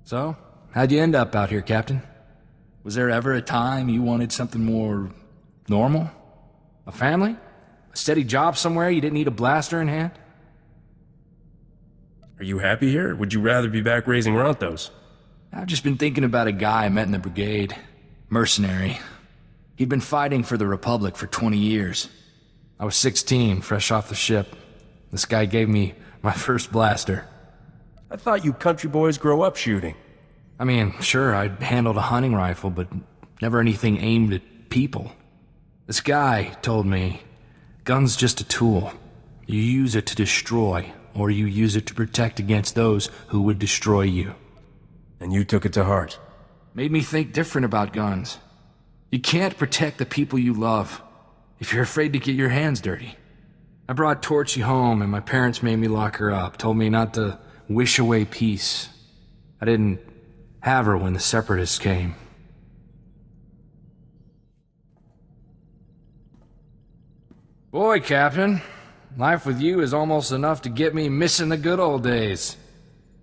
So, how'd you end up out here, Captain? Was there ever a time you wanted something more normal? A family? A steady job somewhere you didn't need a blaster in hand? Are you happy here, or would you rather be back raising Rontos? I've just been thinking about a guy I met in the brigade. Mercenary. He'd been fighting for the Republic for 20 years. I was 16, fresh off the ship. This guy gave me my first blaster. I thought you country boys grow up shooting. I mean, sure, I'd handled a hunting rifle, but never anything aimed at people. This guy told me, gun's just a tool. You use it to destroy, or you use it to protect against those who would destroy you. And you took it to heart. Made me think different about guns. You can't protect the people you love if you're afraid to get your hands dirty. I brought Torchy home, and my parents made me lock her up, told me not to wish away peace. I didn't have her when the Separatists came. Boy, Captain, life with you is almost enough to get me missing the good old days.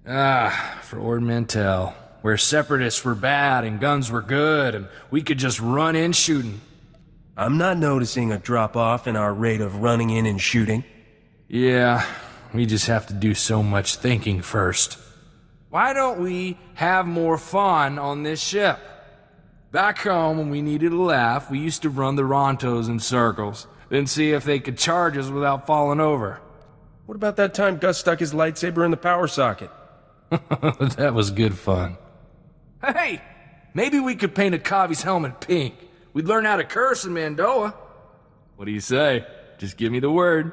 For Ord Mantell, where Separatists were bad and guns were good, and we could just run in shooting. I'm not noticing a drop-off in our rate of running in and shooting. Yeah, we just have to do so much thinking first. Why don't we have more fun on this ship? Back home, when we needed a laugh, we used to run the Rontos in circles, then see if they could charge us without falling over. What about that time Gus stuck his lightsaber in the power socket? That was good fun. Hey, maybe we could paint a Kavi's helmet pink. We'd learn how to curse in Mandoa. What do you say? Just give me the word.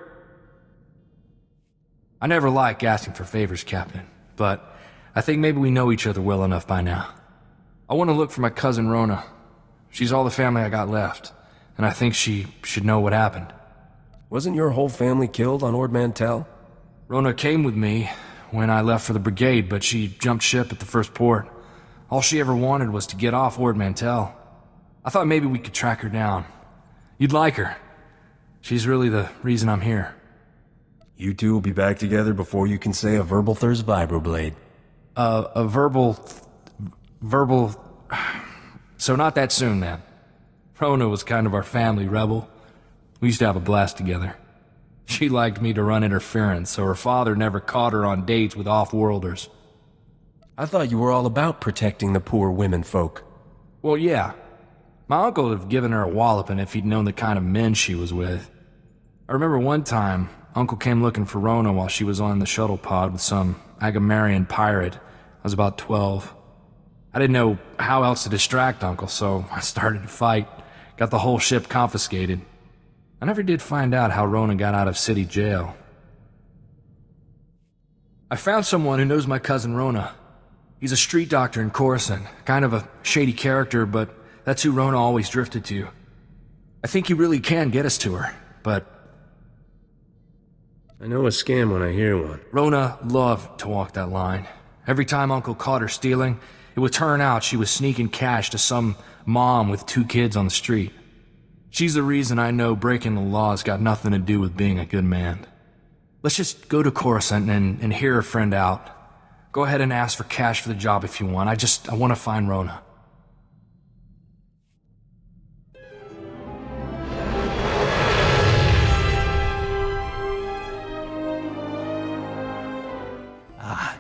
I never like asking for favors, Captain, but I think maybe we know each other well enough by now. I want to look for my cousin Rona. She's all the family I got left, and I think she should know what happened. Wasn't your whole family killed on Ord Mantell? Rona came with me when I left for the brigade, but she jumped ship at the first port. All she ever wanted was to get off Ord Mantell. I thought maybe we could track her down. You'd like her. She's really the reason I'm here. You two will be back together before you can say a verbal thirst vibroblade. A verbal... So not that soon, then. Rona was kind of our family rebel. We used to have a blast together. She liked me to run interference, so her father never caught her on dates with off-worlders. I thought you were all about protecting the poor women folk. Well, yeah. My uncle would have given her a walloping if he'd known the kind of men she was with. I remember one time, Uncle came looking for Rona while she was on the shuttle pod with some Agamarian pirate. I was about 12. I didn't know how else to distract Uncle, so I started to fight. Got the whole ship confiscated. I never did find out how Rona got out of city jail. I found someone who knows my cousin Rona. He's a street doctor in Coruscant, kind of a shady character, but that's who Rona always drifted to. I think he really can get us to her, but... I know a scam when I hear one. Rona loved to walk that line. Every time Uncle caught her stealing, it would turn out she was sneaking cash to some mom with 2 kids on the street. She's the reason I know breaking the law's got nothing to do with being a good man. Let's just go to Coruscant and hear a friend out. Go ahead and ask for cash for the job if you want. I want to find Rona.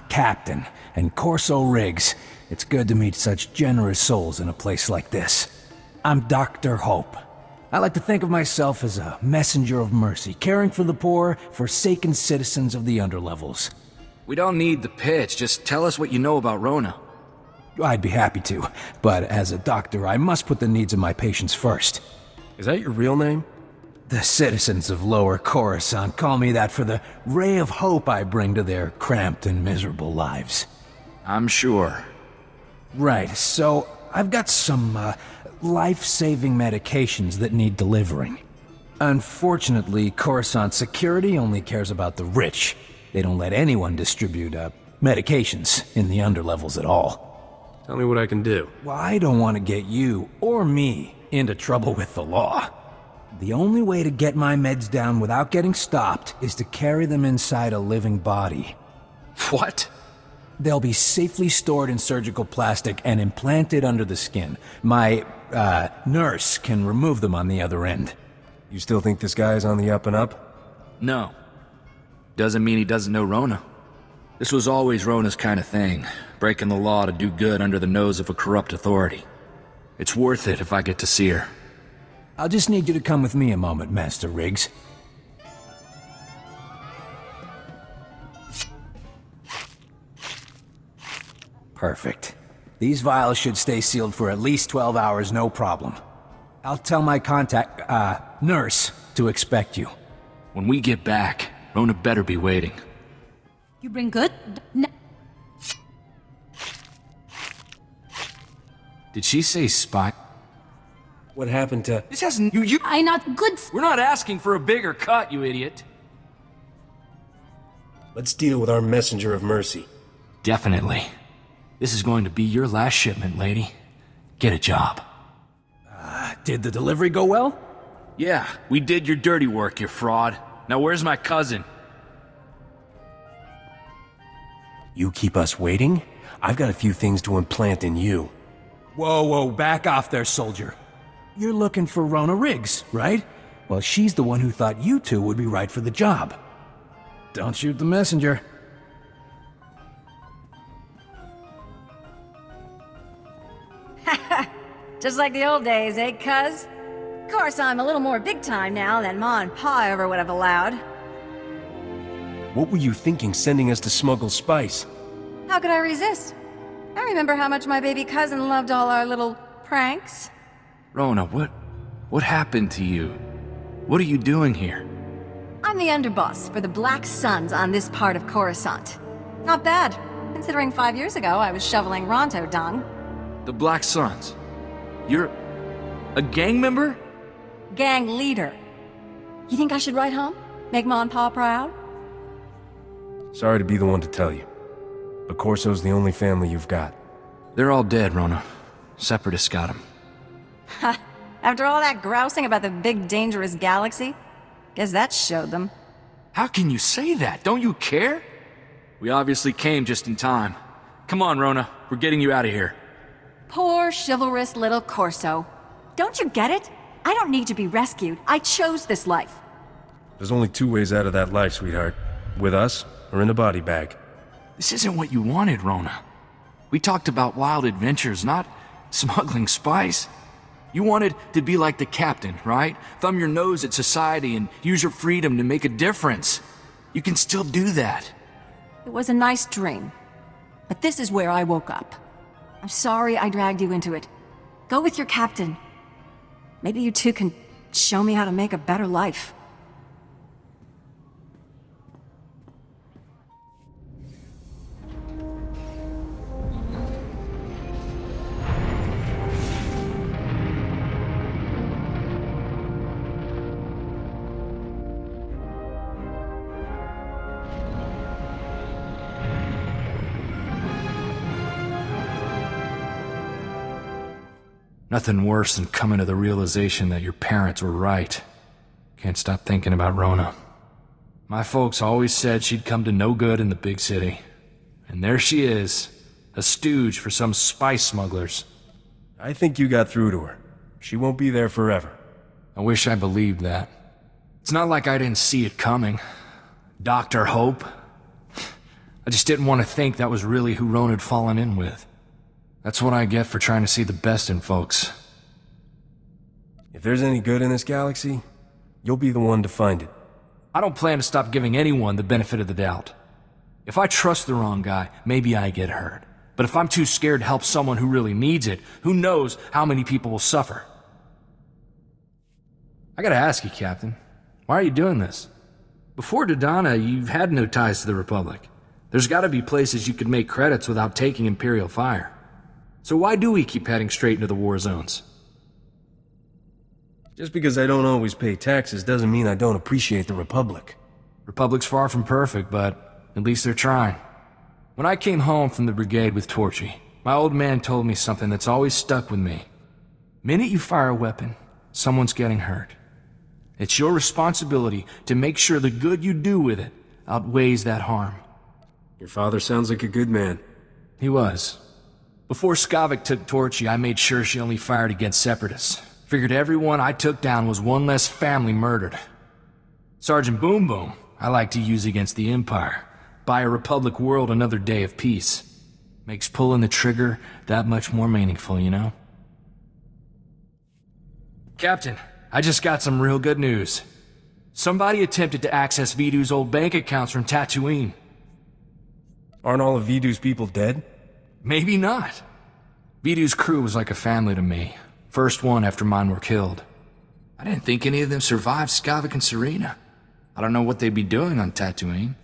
Captain and Corso Riggs. It's good to meet such generous souls in a place like this. I'm Dr. Hope. I like to think of myself as a messenger of mercy, caring for the poor, forsaken citizens of the underlevels. We don't need the pitch, just tell us what you know about Rona. I'd be happy to, but as a doctor, I must put the needs of my patients first. Is that your real name? The citizens of Lower Coruscant call me that for the ray of hope I bring to their cramped and miserable lives. I'm sure. Right, so I've got some, life-saving medications that need delivering. Unfortunately, Coruscant security only cares about the rich. They don't let anyone distribute, medications in the underlevels at all. Tell me what I can do. Well, I don't want to get you, or me, into trouble with the law. The only way to get my meds down without getting stopped is to carry them inside a living body. What? They'll be safely stored in surgical plastic and implanted under the skin. My, nurse can remove them on the other end. You still think this guy is on the up and up? No. Doesn't mean he doesn't know Rona. This was always Rona's kind of thing, breaking the law to do good under the nose of a corrupt authority. It's worth it if I get to see her. I'll just need you to come with me a moment, Master Riggs. Perfect. These vials should stay sealed for at least 12 hours, no problem. I'll tell my contact, nurse, to expect you. When we get back, Rona better be waiting. You bring good? Did she say spy? What happened to... This hasn't... You... I not good. We're not asking for a bigger cut, you idiot. Let's deal with our messenger of mercy. Definitely. This is going to be your last shipment, lady. Get a job. Did the delivery go well? Yeah, we did your dirty work, you fraud. Now where's my cousin? You keep us waiting? I've got a few things to implant in you. Whoa, back off there, soldier. You're looking for Rona Riggs, right? Well, she's the one who thought you two would be right for the job. Don't shoot the messenger. Just like the old days, eh, cuz? Of course, I'm a little more big time now than Ma and Pa ever would have allowed. What were you thinking sending us to smuggle spice? How could I resist? I remember how much my baby cousin loved all our little pranks. Rona, what happened to you? What are you doing here? I'm the underboss for the Black Suns on this part of Coruscant. Not bad, considering 5 years ago I was shoveling Ronto dung. The Black Suns? You're... a gang member? Gang leader. You think I should write home? Make Ma and Pa proud? Sorry to be the one to tell you, but Corso's the only family you've got. They're all dead, Rona. Separatists got them. Ha! After all that grousing about the big dangerous galaxy? Guess that showed them. How can you say that? Don't you care? We obviously came just in time. Come on, Rona. We're getting you out of here. Poor, chivalrous little Corso. Don't you get it? I don't need to be rescued. I chose this life. There's only two ways out of that life, sweetheart. With us, or in a body bag. This isn't what you wanted, Rona. We talked about wild adventures, not smuggling spice. You wanted to be like the captain, right? Thumb your nose at society and use your freedom to make a difference. You can still do that. It was a nice dream. But this is where I woke up. I'm sorry I dragged you into it. Go with your captain. Maybe you two can show me how to make a better life. Nothing worse than coming to the realization that your parents were right. Can't stop thinking about Rona. My folks always said she'd come to no good in the big city. And there she is, a stooge for some spice smugglers. I think you got through to her. She won't be there forever. I wish I believed that. It's not like I didn't see it coming. Dr. Hope. I just didn't want to think that was really who Rona'd fallen in with. That's what I get for trying to see the best in folks. If there's any good in this galaxy, you'll be the one to find it. I don't plan to stop giving anyone the benefit of the doubt. If I trust the wrong guy, maybe I get hurt. But if I'm too scared to help someone who really needs it, who knows how many people will suffer? I gotta ask you, Captain, why are you doing this? Before Dodonna, you've had no ties to the Republic. There's gotta be places you could make credits without taking Imperial fire. So why do we keep heading straight into the war zones? Just because I don't always pay taxes doesn't mean I don't appreciate the Republic. Republic's far from perfect, but at least they're trying. When I came home from the brigade with Torchy, my old man told me something that's always stuck with me. Minute you fire a weapon, someone's getting hurt. It's your responsibility to make sure the good you do with it outweighs that harm. Your father sounds like a good man. He was. Before Skavik took Torchy, I made sure she only fired against Separatists. Figured everyone I took down was one less family murdered. Sergeant Boom Boom, I like to use against the Empire. Buy a Republic world another day of peace. Makes pulling the trigger that much more meaningful, you know? Captain, I just got some real good news. Somebody attempted to access Vidu's old bank accounts from Tatooine. Aren't all of Vidu's people dead? Maybe not. Vidu's crew was like a family to me. First one after mine were killed. I didn't think any of them survived Skavik and Serena. I don't know what they'd be doing on Tatooine.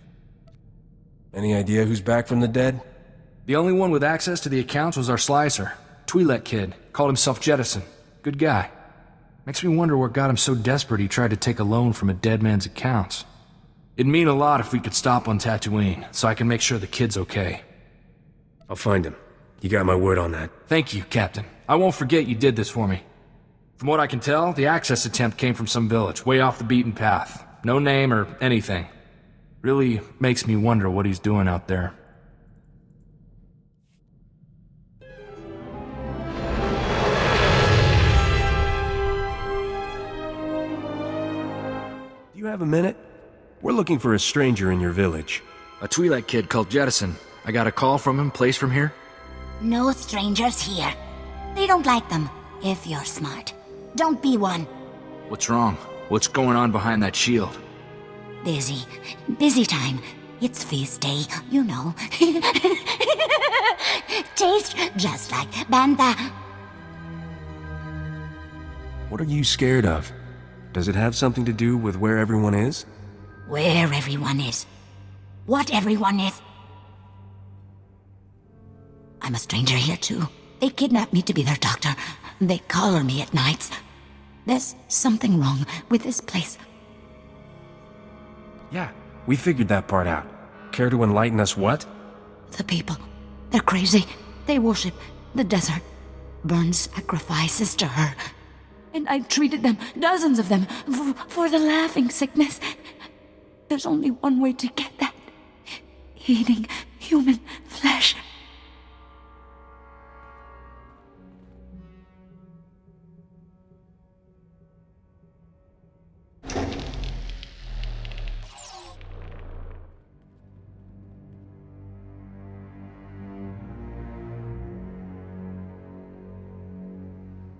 Any idea who's back from the dead? The only one with access to the accounts was our slicer. Twi'lek kid. Called himself Jettison. Good guy. Makes me wonder what got him so desperate he tried to take a loan from a dead man's accounts. It'd mean a lot if we could stop on Tatooine, so I can make sure the kid's okay. I'll find him. You got my word on that. Thank you, Captain. I won't forget you did this for me. From what I can tell, the access attempt came from some village, way off the beaten path. No name or anything. Really makes me wonder what he's doing out there. Do you have a minute? We're looking for a stranger in your village. A Twi'lek kid called Jettison. I got a call from him, place from here. No strangers here. They don't like them, if you're smart. Don't be one. What's wrong? What's going on behind that shield? Busy. Busy time. It's feast day, you know. Taste just like Bantha. What are you scared of? Does it have something to do with where everyone is? Where everyone is. What everyone is. I'm a stranger here too. They kidnapped me to be their doctor. They collar me at nights. There's something wrong with this place. Yeah, we figured that part out. Care to enlighten us what? The people. They're crazy. They worship the desert. Burn sacrifices to her. And I treated them, dozens of them, for the laughing sickness. There's only one way to get that. Eating human flesh.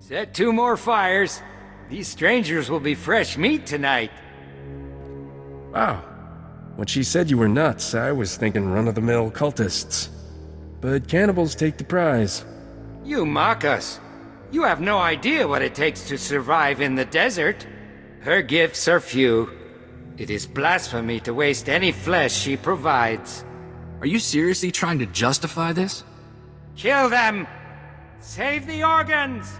Set 2 more fires. These strangers will be fresh meat tonight. Wow. When she said you were nuts, I was thinking run-of-the-mill cultists. But cannibals take the prize. You mock us. You have no idea what it takes to survive in the desert. Her gifts are few. It is blasphemy to waste any flesh she provides. Are you seriously trying to justify this? Kill them! Save the organs!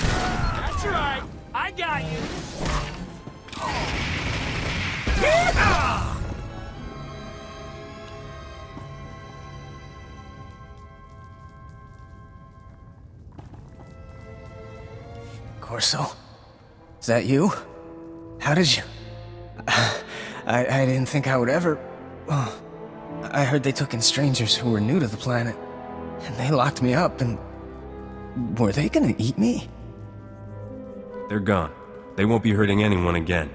That's right! I got you! Corso? Is that you? How did you... I didn't think I would ever... Oh, I heard they took in strangers who were new to the planet. And they locked me up and... Were they gonna eat me? They're gone. They won't be hurting anyone again.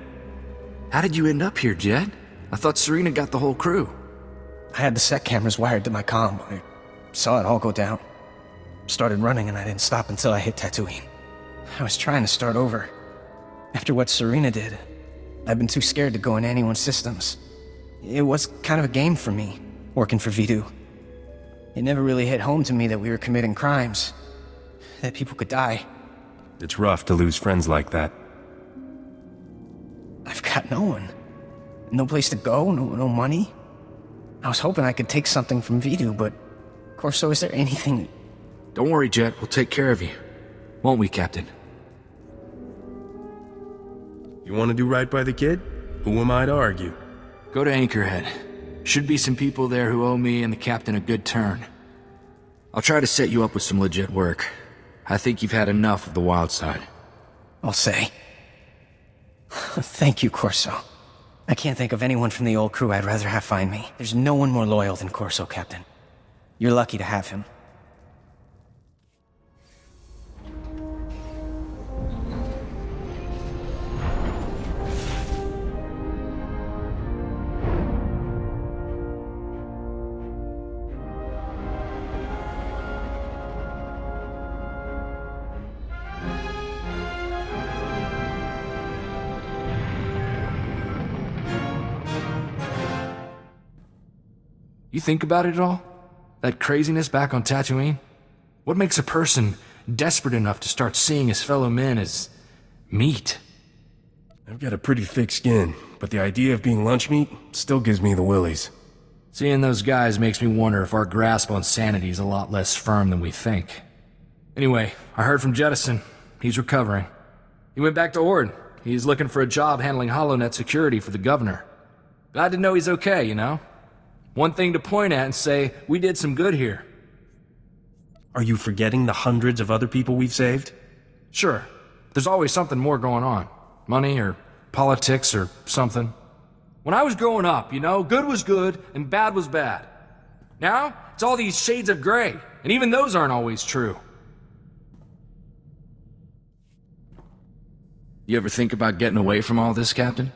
How did you end up here, Jed? I thought Serena got the whole crew. I had the set cameras wired to my comm. I saw it all go down. Started running and I didn't stop until I hit Tatooine. I was trying to start over. After what Serena did, I've been too scared to go in anyone's systems. It was kind of a game for me, working for Vidu. It never really hit home to me that we were committing crimes. That people could die. It's rough to lose friends like that. I've got no one. No place to go, no money. I was hoping I could take something from Vidu, but... Corso, is there anything... Don't worry, Jet. We'll take care of you. Won't we, Captain? You want to do right by the kid? Who am I to argue? Go to Anchorhead. Should be some people there who owe me and the Captain a good turn. I'll try to set you up with some legit work. I think you've had enough of the wild side. I'll say. Thank you, Corso. I can't think of anyone from the old crew I'd rather have find me. There's no one more loyal than Corso, Captain. You're lucky to have him. You think about it at all? That craziness back on Tatooine? What makes a person desperate enough to start seeing his fellow men as meat? I've got a pretty thick skin, but the idea of being lunch meat still gives me the willies. Seeing those guys makes me wonder if our grasp on sanity is a lot less firm than we think. Anyway, I heard from Jettison. He's recovering. He went back to Ord. He's looking for a job handling HoloNet security for the governor. Glad to know he's okay, you know? One thing to point at and say, we did some good here. Are you forgetting the hundreds of other people we've saved? Sure. There's always something more going on. Money or politics or something. When I was growing up, you know, good was good and bad was bad. Now, it's all these shades of gray, and even those aren't always true. You ever think about getting away from all this, Captain?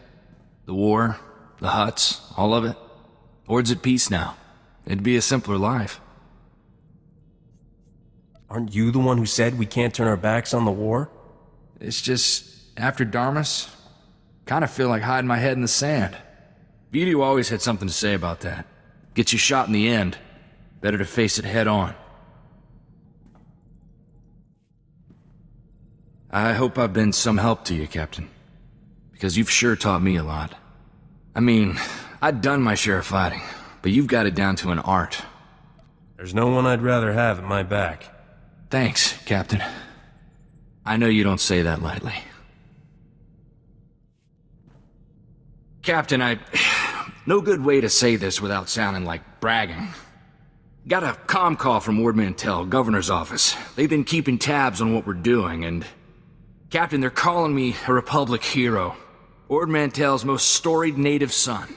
The war, the Hutts, all of it? Ord's at peace now. It'd be a simpler life. Aren't you the one who said we can't turn our backs on the war? It's just, after Darmus, kind of feel like hiding my head in the sand. Vidu always had something to say about that. Gets you shot in the end. Better to face it head on. I hope I've been some help to you, Captain. Because you've sure taught me a lot. I mean, I'd done my share of fighting, but you've got it down to an art. There's no one I'd rather have at my back. Thanks, Captain. I know you don't say that lightly. Captain, no good way to say this without sounding like bragging. Got a comm call from Ord Mantell, governor's office. They've been keeping tabs on what we're doing, and... Captain, they're calling me a Republic hero. Ord Mantell's most storied native son.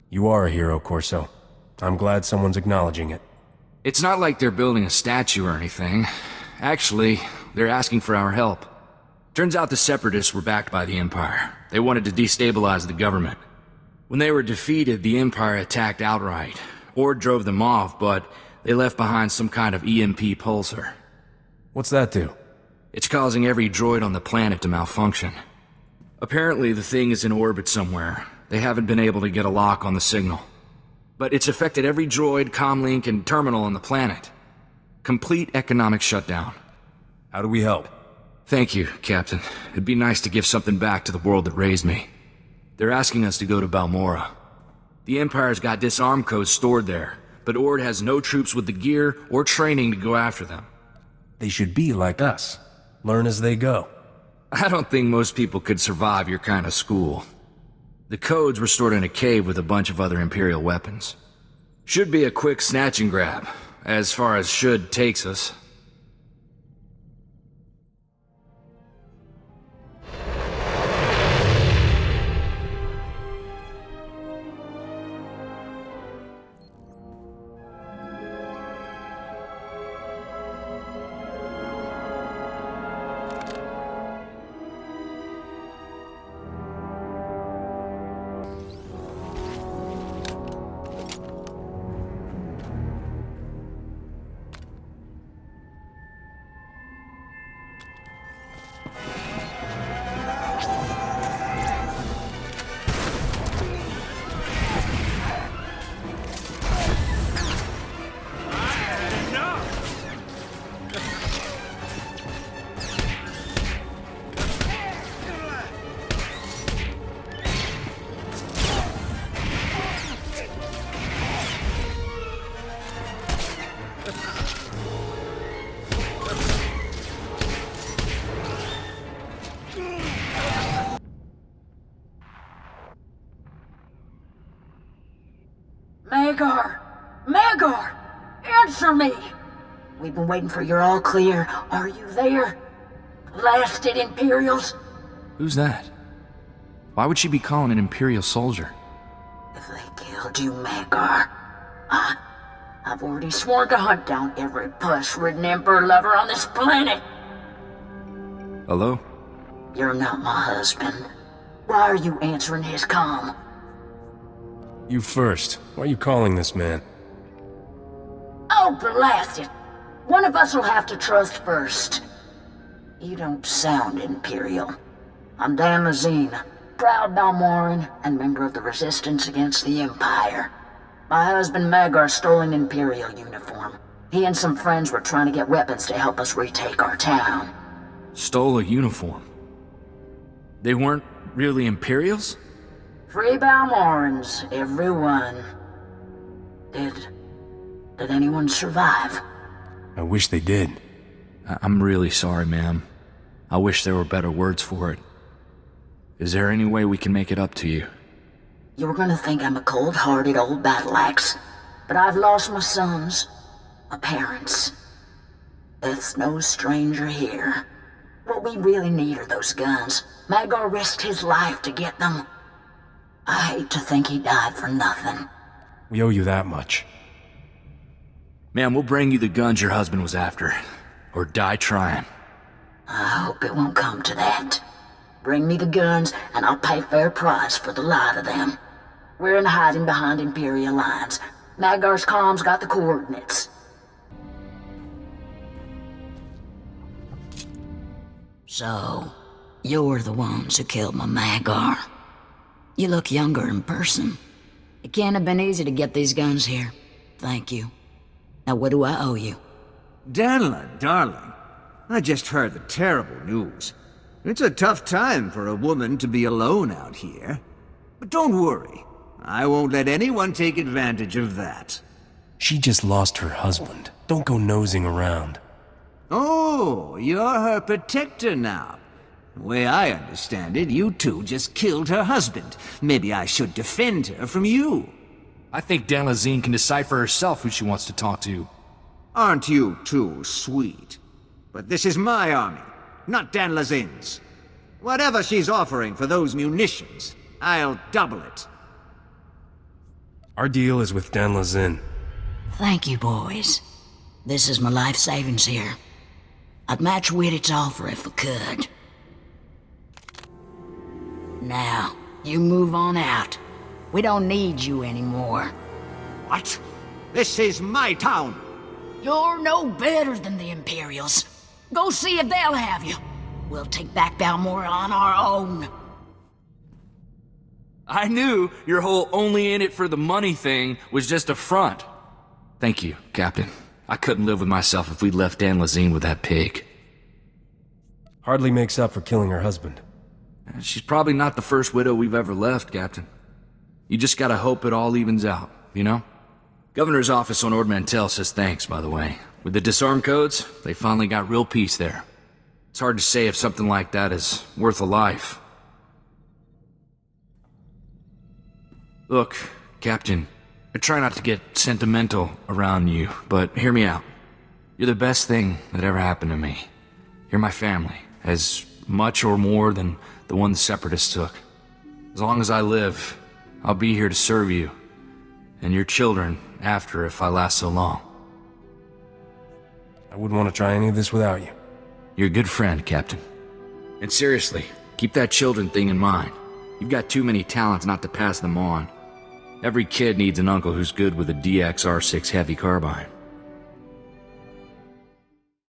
You are a hero, Corso. I'm glad someone's acknowledging it. It's not like they're building a statue or anything. Actually, they're asking for our help. Turns out the Separatists were backed by the Empire. They wanted to destabilize the government. When they were defeated, the Empire attacked outright. Ord drove them off, but they left behind some kind of EMP pulsar. What's that do? It's causing every droid on the planet to malfunction. Apparently, the thing is in orbit somewhere. They haven't been able to get a lock on the signal. But it's affected every droid, comlink, and terminal on the planet. Complete economic shutdown. How do we help? Thank you, Captain. It'd be nice to give something back to the world that raised me. They're asking us to go to Balmorra. The Empire's got disarm codes stored there, but Ord has no troops with the gear or training to go after them. They should be like us. Learn as they go. I don't think most people could survive your kind of school. The codes were stored in a cave with a bunch of other Imperial weapons. Should be a quick snatch and grab, as far as should takes us. Magar! Magar! Answer me! We've been waiting for your all clear. Are you there? Blasted Imperials? Who's that? Why would she be calling an Imperial soldier? If they killed you, Magar, I've already sworn to hunt down every puss-ridden Emperor lover on this planet. Hello? You're not my husband. Why are you answering his comm? You first. Why are you calling this man? Oh, blast it! One of us will have to trust first. You don't sound Imperial. I'm Dan Lazine, proud Balmoran and member of the Resistance against the Empire. My husband Magar stole an Imperial uniform. He and some friends were trying to get weapons to help us retake our town. Stole a uniform? They weren't really Imperials? Free Balmorans, everyone. Did anyone survive? I wish they did. I'm really sorry, ma'am. I wish there were better words for it. Is there any way we can make it up to you? You were gonna think I'm a cold-hearted old battle axe, but I've lost my sons, my parents. Death's no stranger here. What we really need are those guns. Magar risked his life to get them. I hate to think he died for nothing. We owe you that much. Ma'am, we'll bring you the guns your husband was after. Or die trying. I hope it won't come to that. Bring me the guns, and I'll pay fair price for the lot of them. We're in hiding behind Imperial lines. Magar's comm's got the coordinates. So, you're the ones who killed my Magar. You look younger in person. It can't have been easy to get these guns here. Thank you. Now what do I owe you? Danla, darling, I just heard the terrible news. It's a tough time for a woman to be alone out here. But don't worry, I won't let anyone take advantage of that. She just lost her husband. Don't go nosing around. Oh, you're her protector now. The way I understand it, you two just killed her husband. Maybe I should defend her from you. I think Dan Lazine can decide for herself who she wants to talk to. Aren't you too sweet? But this is my army, not Dan Lazine's. Whatever she's offering for those munitions, I'll double it. Our deal is with Dan Lazine. Thank you, boys. This is my life savings here. I'd match Whittit's offer if I could. Now, you move on out. We don't need you anymore. What? This is my town! You're no better than the Imperials. Go see if they'll have you. We'll take back Balmora on our own. I knew your whole only in it for the money thing was just a front. Thank you, Captain. I couldn't live with myself if we'd left Dan Lazine with that pig. Hardly makes up for killing her husband. She's probably not the first widow we've ever left, Captain. You just gotta hope it all evens out, you know? Governor's office on Ord Mantell says thanks, by the way. With the disarm codes, they finally got real peace there. It's hard to say if something like that is worth a life. Look, Captain, I try not to get sentimental around you, but hear me out. You're the best thing that ever happened to me. You're my family, as much or more than the one the Separatists took. As long as I live, I'll be here to serve you, and your children after if I last so long. I wouldn't want to try any of this without you. You're a good friend, Captain. And seriously, keep that children thing in mind. You've got too many talents not to pass them on. Every kid needs an uncle who's good with a DX R6 heavy carbine.